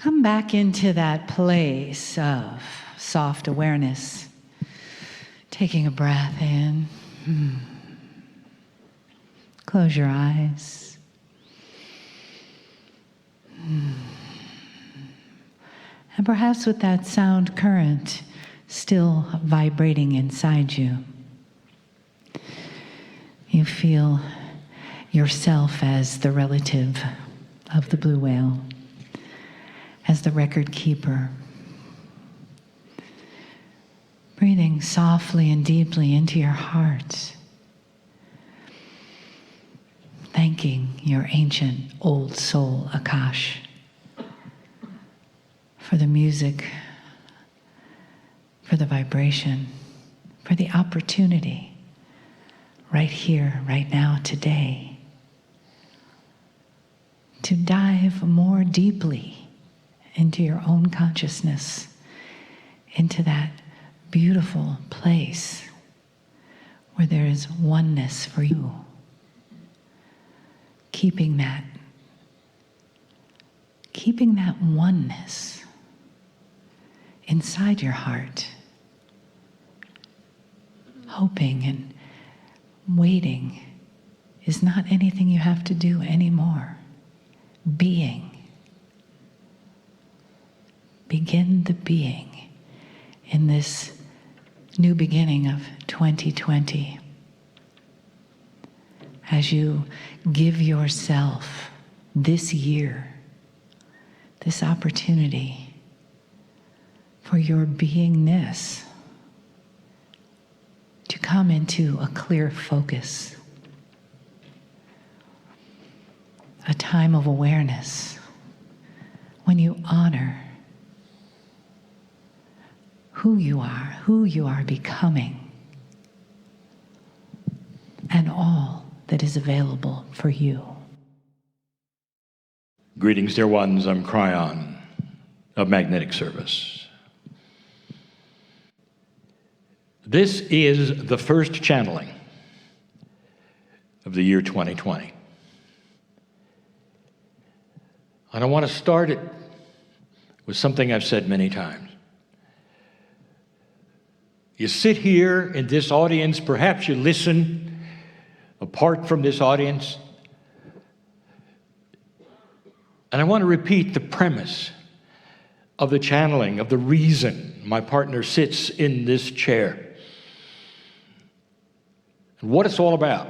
Come back into that place of soft awareness, taking a breath in. Close your eyes. And perhaps with that sound current still vibrating inside you, you feel yourself as the relative of the blue whale, as the record keeper. Breathing softly and deeply into your heart, thanking your ancient old soul, Akash, for the music, for the vibration, for the opportunity right here, right now, today, to dive more deeply into your own consciousness, into that beautiful place where there is oneness for you. Keeping that oneness inside your heart, hoping and waiting is not anything you have to do anymore. Being. Begin the being in this new beginning of 2020. As you give yourself this year, this opportunity for your beingness to come into a clear focus, a time of awareness when you honor who you are becoming, and all that is available for you. Greetings, dear ones. I'm Kryon of Magnetic Service. This is the first channeling of the year 2020. And I want to start it with something I've said many times. You sit here in this audience, perhaps you listen apart from this audience, and I want to repeat the premise of the channeling, of the reason my partner sits in this chair, and what it's all about.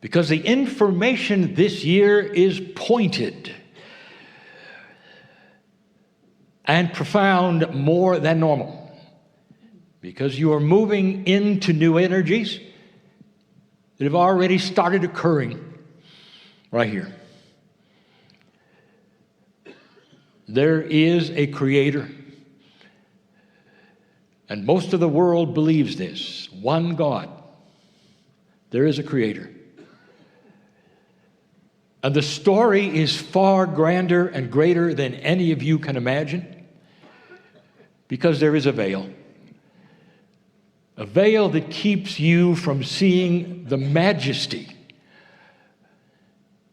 Because the information this year is pointed and profound more than normal, because you are moving into new energies that have already started occurring right here. There is a creator, and most of the world believes this. One God. There is a creator. And the story is far grander and greater than any of you can imagine, because there is a veil that keeps you from seeing the majesty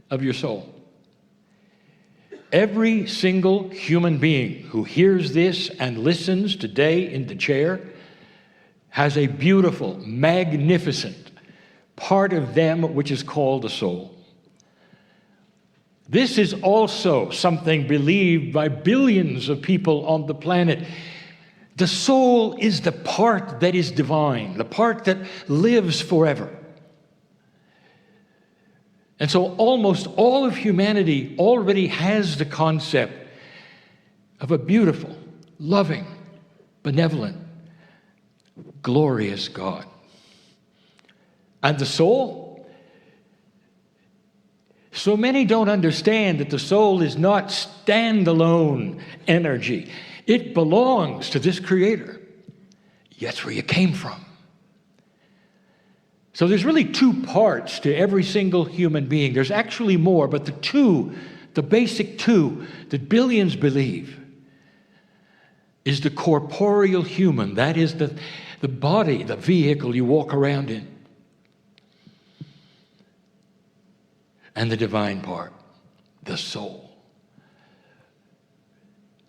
of your soul. Every single human being who hears this and listens today in the chair has a beautiful, magnificent part of them which is called the soul. This is also something believed by billions of people on the planet. The soul is the part that is divine, the part that lives forever. And so almost all of humanity already has the concept of a beautiful, loving, benevolent, glorious God. And the soul? So many don't understand that the soul is not standalone energy. It belongs to this creator. That's where you came from. So there's really two parts to every single human being. There's actually more, but the basic two that billions believe is the corporeal human. That is the body, the vehicle you walk around in. And the divine part, the soul.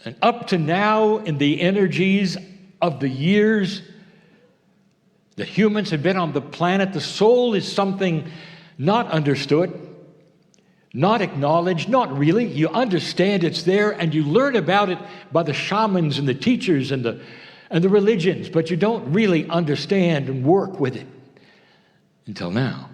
And up to now, in the energies of the years that humans have been on the planet, the soul is something not understood, not acknowledged, not really. You understand it's there, and you learn about it by the shamans and the teachers and the religions, but you don't really understand and work with it until now.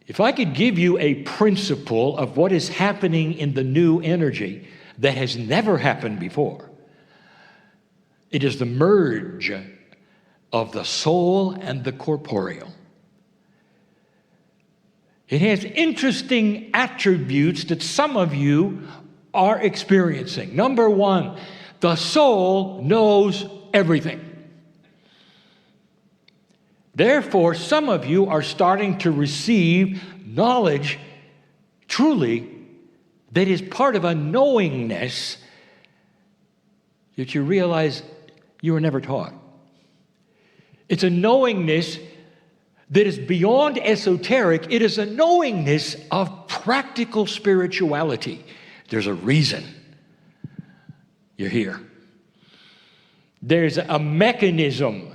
If I could give you a principle of what is happening in the new energy that has never happened before, it is the merge of the soul and the corporeal. It has interesting attributes that some of you are experiencing. Number one, the soul knows everything. Therefore, some of you are starting to receive knowledge truly that is part of a knowingness that you realize you were never taught. It's a knowingness that is beyond esoteric. It is a knowingness of practical spirituality. There's a reason you're here. There's a mechanism,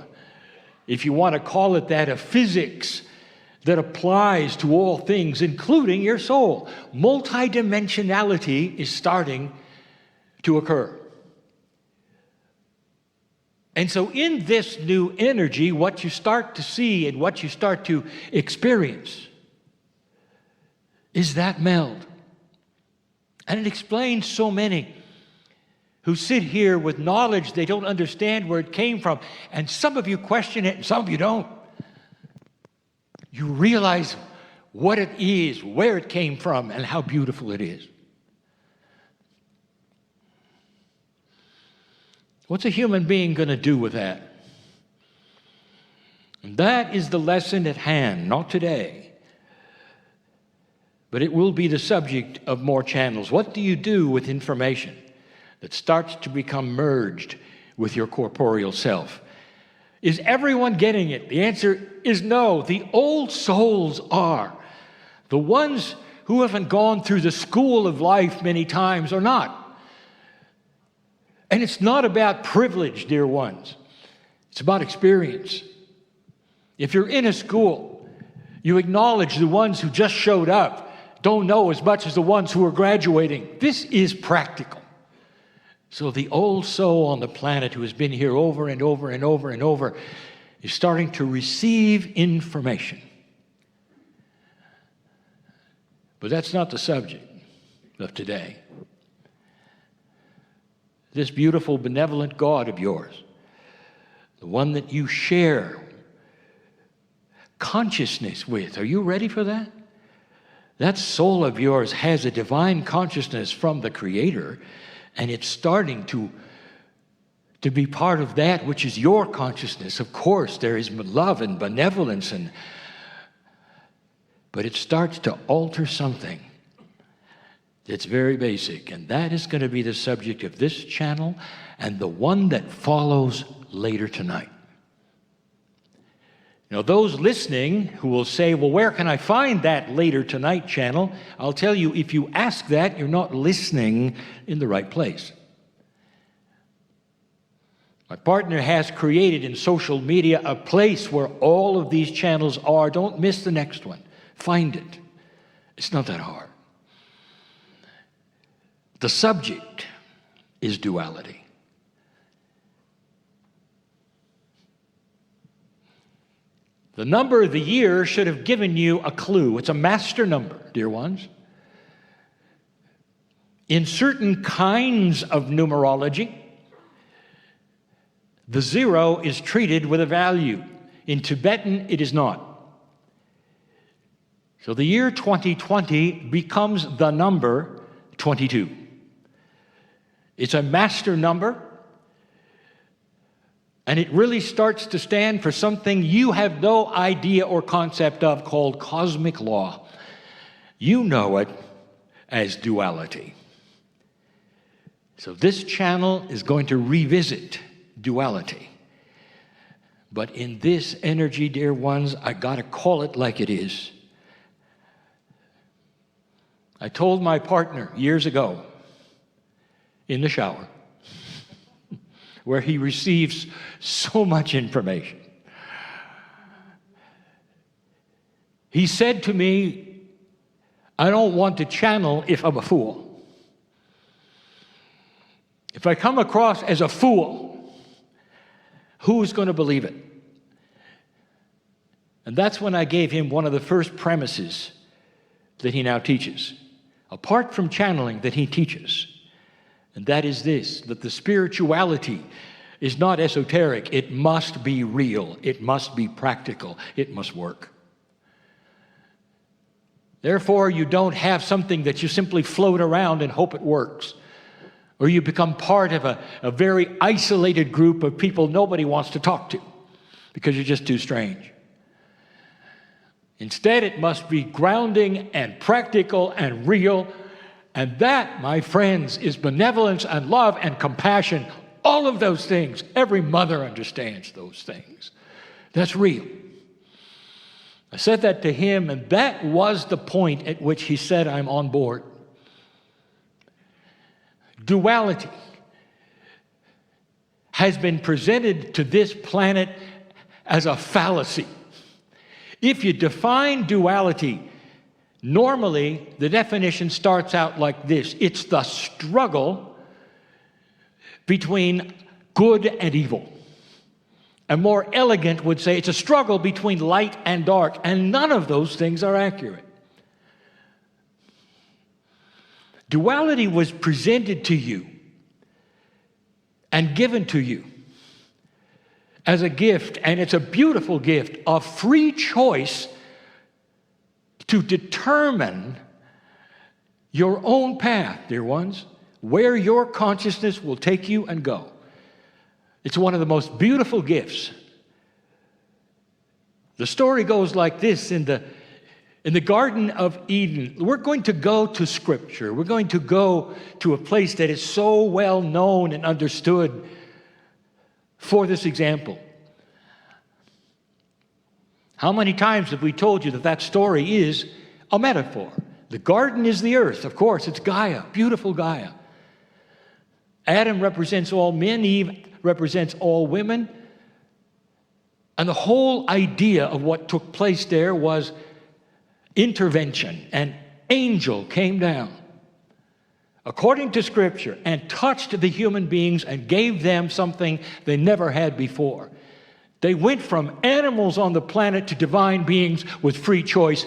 if you want to call it that, of physics that applies to all things, including your soul. Multidimensionality is starting to occur. And so in this new energy, what you start to see and what you start to experience is that meld. And it explains so many who sit here with knowledge they don't understand where it came from. And some of you question it and some of you don't. You realize what it is, where it came from, and how beautiful it is. What's a human being going to do with that? And that is the lesson at hand, not today. But it will be the subject of more channels. What do you do with information that starts to become merged with your corporeal self? Is everyone getting it? The answer is no. The old souls are. The ones who haven't gone through the school of life many times are not. And it's not about privilege, dear ones. It's about experience. If you're in a school, you acknowledge the ones who just showed up don't know as much as the ones who are graduating. This is practical. So the old soul on the planet who has been here over and over and over and over is starting to receive information. But that's not the subject of today. This beautiful, benevolent God of yours, the one that you share consciousness with, are you ready for that? That soul of yours has a divine consciousness from the Creator, and it's starting to be part of that which is your consciousness. Of course, there is love and benevolence, but it starts to alter something. It's very basic, and that is going to be the subject of this channel and the one that follows later tonight. Now, those listening who will say, well, where can I find that later tonight channel? I'll tell you, if you ask that, you're not listening in the right place. My partner has created in social media a place where all of these channels are. Don't miss the next one. Find it. It's not that hard. The subject is duality. The number of the year should have given you a clue. It's a master number, dear ones. In certain kinds of numerology, the 0 is treated with a value. In Tibetan, it is not. So the year 2020 becomes the number 22. It's a master number, and it really starts to stand for something you have no idea or concept of called cosmic law. You know it as duality. So this channel is going to revisit duality. But in this energy, dear ones, I got to call it like it is. I told my partner years ago, in the shower where he receives so much information. He said to me, I don't want to channel if I'm a fool. If I come across as a fool, who's going to believe it? And that's when I gave him one of the first premises that he now teaches, apart from channeling, that he teaches. And that is this, that the spirituality is not esoteric. It must be real. It must be practical. It must work. Therefore, you don't have something that you simply float around and hope it works. Or you become part of a very isolated group of people nobody wants to talk to because you're just too strange. Instead, it must be grounding and practical and real. And that, my friends, is benevolence and love and compassion. All of those things. Every mother understands those things. That's real. I said that to him, and that was the point at which he said, I'm on board. Duality has been presented to this planet as a fallacy. If you define duality, normally the definition starts out like this. It's the struggle between good and evil. A more elegant would say it's a struggle between light and dark, and none of those things are accurate. Duality was presented to you and given to you as a gift, and it's a beautiful gift of free choice to determine your own path, dear ones, where your consciousness will take you and go. It's one of the most beautiful gifts. The story goes like this in the Garden of Eden. We're going to go to Scripture. We're going to go to a place that is so well known and understood for this example. How many times have we told you that that story is a metaphor? The garden is the earth. Of course, it's Gaia, beautiful Gaia. Adam represents all men, Eve represents all women. And the whole idea of what took place there was intervention. An angel came down, according to Scripture, and touched the human beings and gave them something they never had before. They went from animals on the planet to divine beings with free choice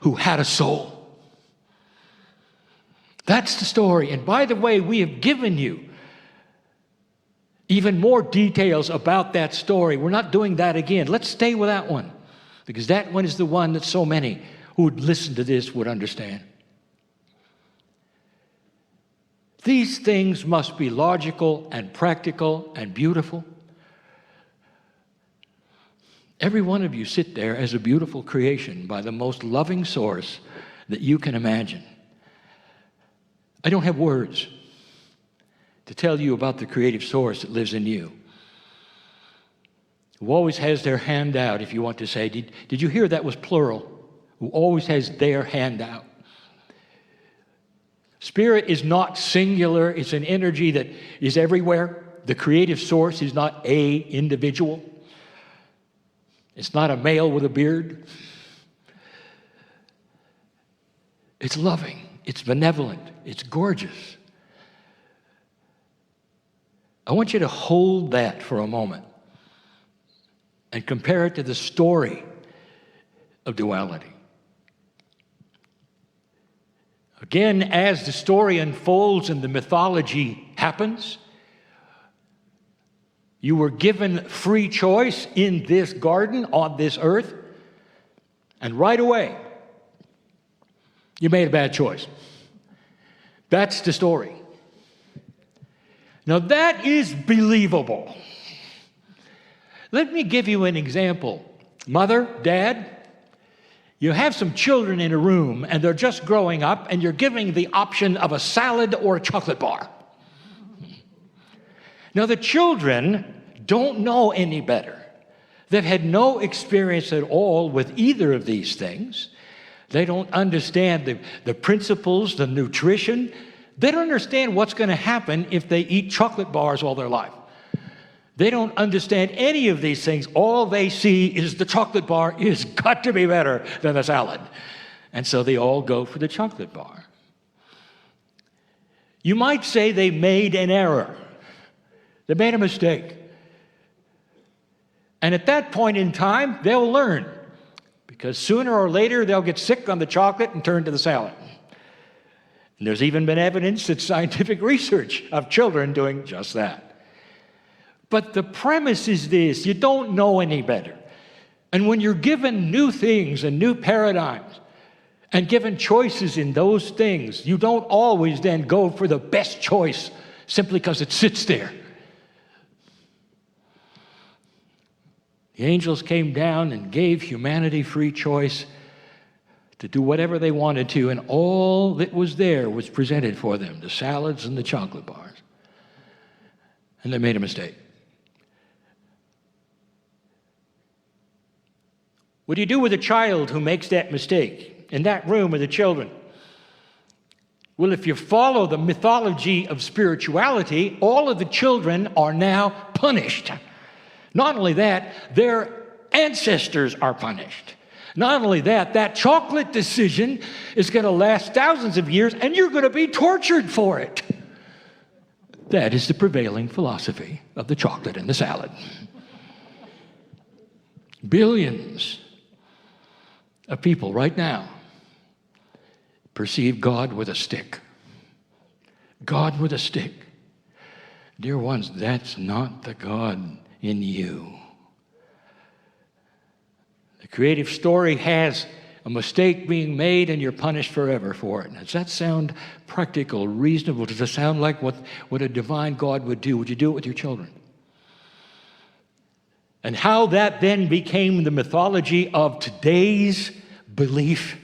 who had a soul. That's the story. And by the way, we have given you even more details about that story. We're not doing that again. Let's stay with that one, because that one is the one that so many who would listen to this would understand. These things must be logical and practical and beautiful. Every one of you sit there as a beautiful creation by the most loving source that you can imagine. I don't have words to tell you about the creative source that lives in you, who always has their hand out, if you want to say. Did you hear that was plural? Who always has their hand out. Spirit is not singular. It's an energy that is everywhere. The creative source is not a individual. It's not a male with a beard. It's loving. It's benevolent. It's gorgeous. I want you to hold that for a moment and compare it to the story of duality. Again, as the story unfolds and the mythology happens, you were given free choice in this garden on this earth, and right away, you made a bad choice. That's the story. Now that is believable. Let me give you an example. Mother, dad, you have some children in a room and they're just growing up and you're giving the option of a salad or a chocolate bar. Now the children don't know any better. They've had no experience at all with either of these things. They don't understand the principles, the nutrition, They don't understand what's going to happen if they eat chocolate bars all their life. They don't understand any of these things. All they see is the chocolate bar is got to be better than the salad. And so they all go for the chocolate bar. You might say they made an error. They made a mistake. And at that point in time, they'll learn. Because sooner or later, they'll get sick on the chocolate and turn to the salad. And there's even been evidence that scientific research of children doing just that. But the premise is this: you don't know any better. And when you're given new things and new paradigms and given choices in those things, you don't always then go for the best choice simply because it sits there. The angels came down and gave humanity free choice to do whatever they wanted to, and all that was there was presented for them, the salads and the chocolate bars. And they made a mistake. What do you do with a child who makes that mistake? In that room are the children. Well, if you follow the mythology of spirituality, all of the children are now punished. Not only that, their ancestors are punished. Not only that, that chocolate decision is going to last thousands of years, and you're going to be tortured for it. That is the prevailing philosophy of the chocolate and the salad. Billions of people right now perceive God with a stick. God with a stick. Dear ones, that's not the God in you. The creative story has a mistake being made and you're punished forever for it. Does that sound practical, reasonable? Does it sound like what a divine God would do? Would you do it with your children? And how that then became the mythology of today's belief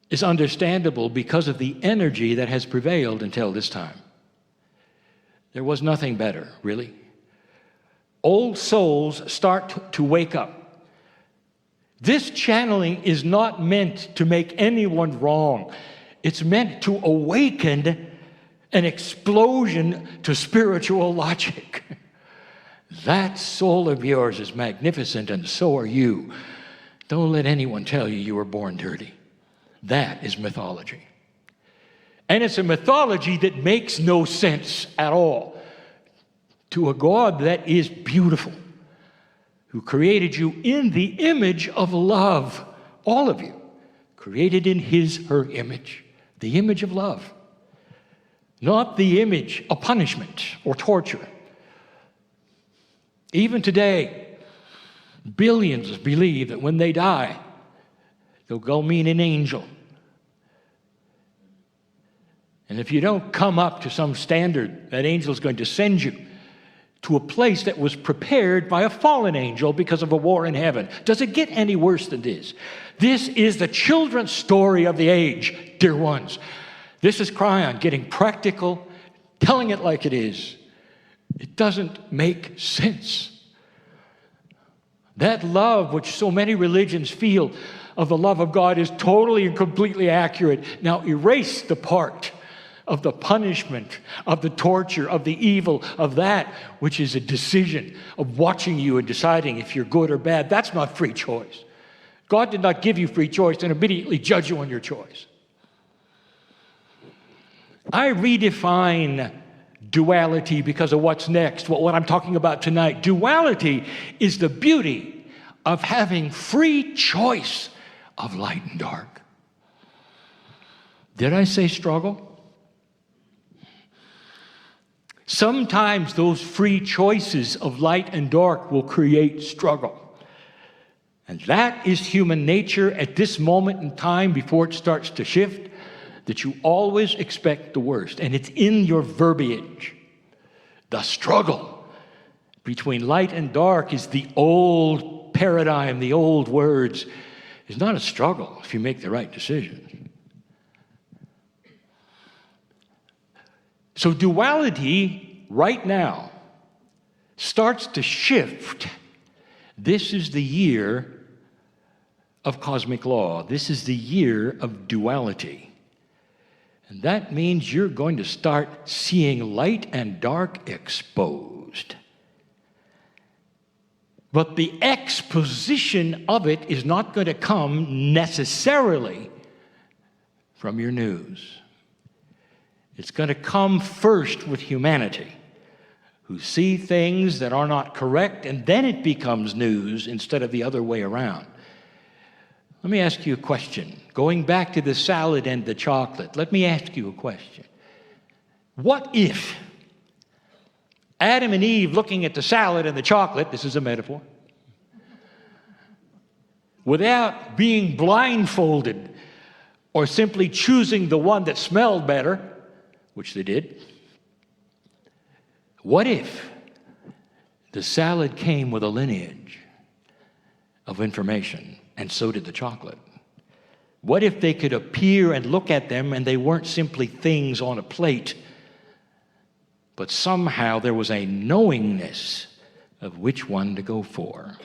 is understandable because of the energy that has prevailed until this time. There was nothing better, really. Old souls start to wake up. This channeling is not meant to make anyone wrong. It's meant to awaken an explosion to spiritual logic. That soul of yours is magnificent, and so are you. Don't let anyone tell you were born dirty. That is mythology. And it's a mythology that makes no sense at all to a God that is beautiful, who created you in the image of love. All of you, created in his, her image, the image of love, not the image of punishment or torture. Even today, billions believe that when they die, they'll go meet an angel. And if you don't come up to some standard, that angel is going to send you to a place that was prepared by a fallen angel because of a war in heaven. Does it get any worse than this? This is the children's story of the age, dear ones. This is Kryon getting practical, telling it like it is. It doesn't make sense. That love which so many religions feel of the love of God is totally and completely accurate. Now erase the part of the punishment, of the torture, of the evil, of that which is a decision of watching you and deciding if you're good or bad. That's not free choice. God did not give you free choice and immediately judge you on your choice. I redefine duality because of what's next, what I'm talking about tonight. Duality is the beauty of having free choice of light and dark. Did I say struggle? Sometimes those free choices of light and dark will create struggle. And that is human nature at this moment in time before it starts to shift, that you always expect the worst. And it's in your verbiage. The struggle between light and dark is the old paradigm, the old words. It's not a struggle if you make the right decision. So duality right now starts to shift. This is the year of cosmic law. This is the year of duality. And that means you're going to start seeing light and dark exposed. But the exposition of it is not going to come necessarily from your news. It's going to come first with humanity, who see things that are not correct, and then it becomes news instead of the other way around. Let me ask you a question. Going back to the salad and the chocolate, let me ask you a question. What if Adam and Eve looking at the salad and the chocolate, this is a metaphor, without being blindfolded or simply choosing the one that smelled better, which they did, what if the salad came with a lineage of information, and so did the chocolate? What if they could appear and look at them and they weren't simply things on a plate, but somehow there was a knowingness of which one to go for?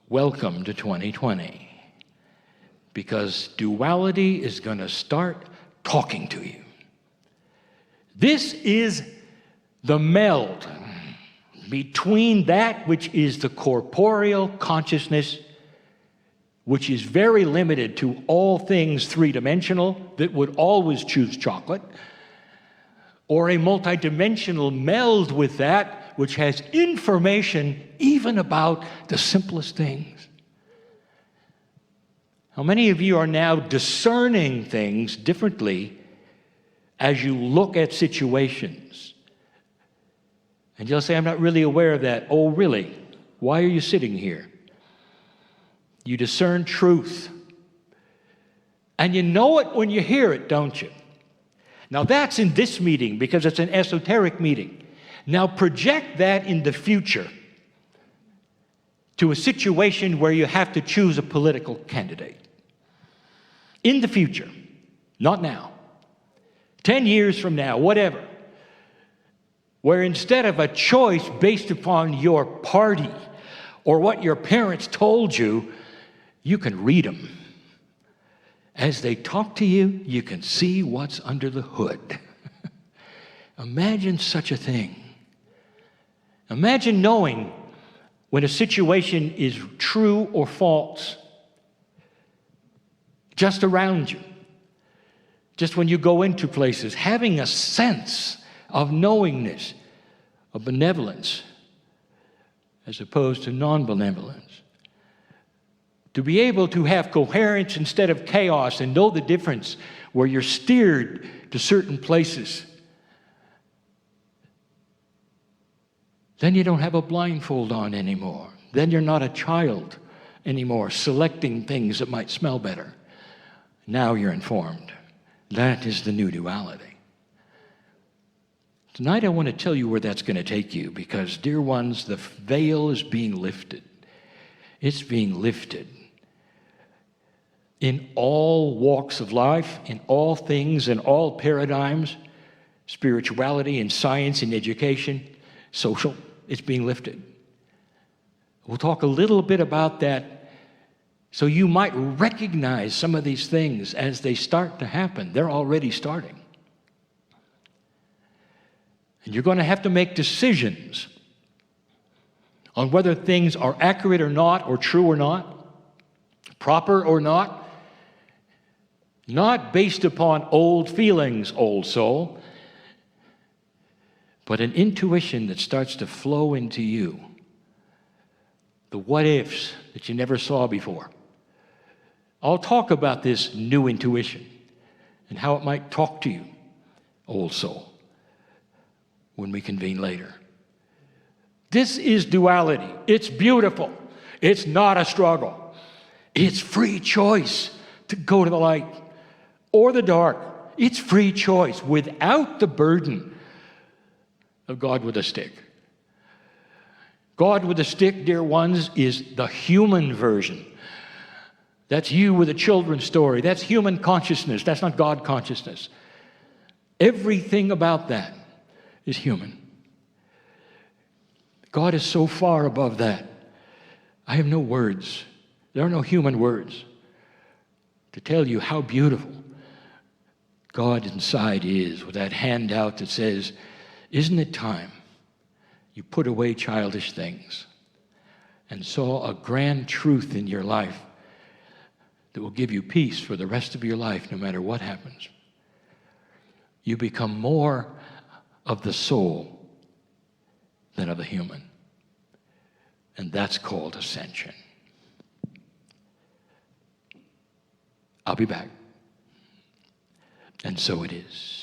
Welcome to 2020, because duality is going to start talking to you. This is the meld between that which is the corporeal consciousness, which is very limited to all things three-dimensional, that would always choose chocolate, or a multidimensional meld with that which has information even about the simplest things. How many of you are now discerning things differently as you look at situations? And you'll say, I'm not really aware of that. Oh, really? Why are you sitting here? You discern truth. And you know it when you hear it, don't you? Now that's in this meeting because it's an esoteric meeting. Now project that in the future to a situation where you have to choose a political candidate. In the future, not now. 10 years from now, whatever. Where instead of a choice based upon your party or what your parents told you, you can read them. As they talk to you, you can see what's under the hood. Imagine such a thing. Imagine knowing when a situation is true or false, just around you. Just when you go into places, having a sense of knowingness, of benevolence, as opposed to non-benevolence. To be able to have coherence instead of chaos and know the difference where you're steered to certain places. Then you don't have a blindfold on anymore. Then you're not a child anymore, selecting things that might smell better. Now you're informed. That is the new duality. Tonight I want to tell you where that's going to take you, because, dear ones, the veil is being lifted. It's being lifted. In all walks of life, in all things, in all paradigms, spirituality and science and education, social, it's being lifted. We'll talk a little bit about that so you might recognize some of these things as they start to happen. They're already starting. And you're going to have to make decisions on whether things are accurate or not, or true or not, proper or not. Not based upon old feelings, old soul, but an intuition that starts to flow into you. The what-ifs that you never saw before. I'll talk about this new intuition and how it might talk to you, old soul, when we convene later. This is duality. It's beautiful. It's not a struggle. It's free choice to go to the light or the dark. It's free choice without the burden of God with a stick. God with a stick, dear ones, is the human version. That's you with a children's story. That's human consciousness. That's not God consciousness. Everything about that is human. God is so far above that. I have no words. There are no human words to tell you how beautiful God inside is, with that hand out that says, isn't it time you put away childish things and saw a grand truth in your life that will give you peace for the rest of your life no matter what happens. You become more of the soul than of the human. And that's called ascension. I'll be back. And so it is.